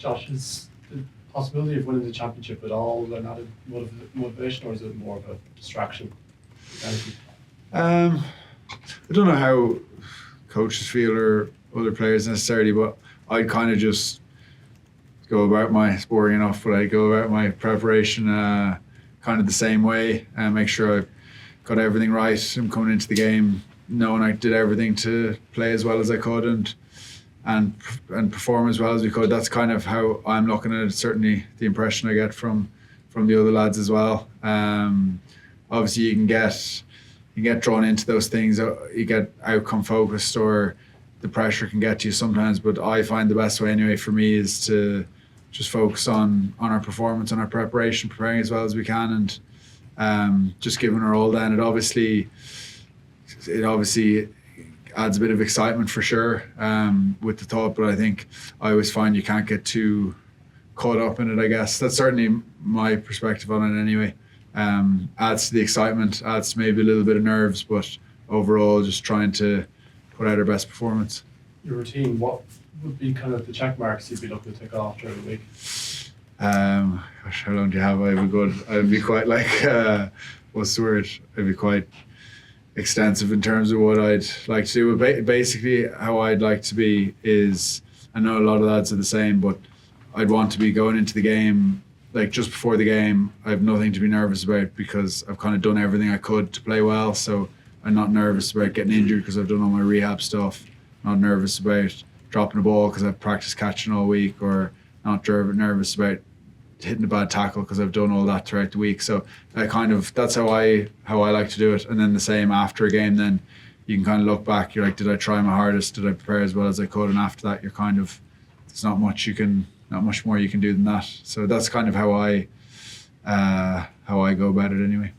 Josh, is the possibility of winning the championship at all an added motivation, or is it more of a distraction? I don't know how coaches feel or other players necessarily, but I'd kind of just go about my, it's boring enough, but I go about my preparation kind of the same way and make sure I got everything right. I'm coming into the game knowing I did everything to play as well as I could and perform as well as we could. That's kind of how I'm looking at it. Certainly the impression I get from the other lads as well. Obviously you can get drawn into those things. You get outcome focused, or the pressure can get to you sometimes. But I find the best way anyway for me is to just focus on our performance, on our preparation, preparing as well as we can, and just giving our all. Then it obviously adds a bit of excitement for sure with the thought. But I think I always find you can't get too caught up in it. I guess that's certainly my perspective on it anyway. Adds to the excitement, adds to maybe a little bit of nerves, but overall just trying to put out our best performance. Your routine, what would be kind of the check marks you'd be looking to tick off during the week? Gosh, how long do you have? I'd be quite like, what's the word? I'd be quite extensive in terms of what I'd like to do. But basically how I'd like to be is, I know a lot of lads are the same, but I'd want to be going into the game, like just before the game, I have nothing to be nervous about because I've kind of done everything I could to play well. So I'm not nervous about getting injured because I've done all my rehab stuff. Not nervous about dropping a ball because I've practiced catching all week, or not nervous about hitting a bad tackle because I've done all that throughout the week. So that's how I like to do it. And then the same after a game, then you can kind of look back. You're like, did I try my hardest? Did I prepare as well as I could? And after that, you're kind of, there's not much more you can do than that. So that's kind of how I go about it anyway.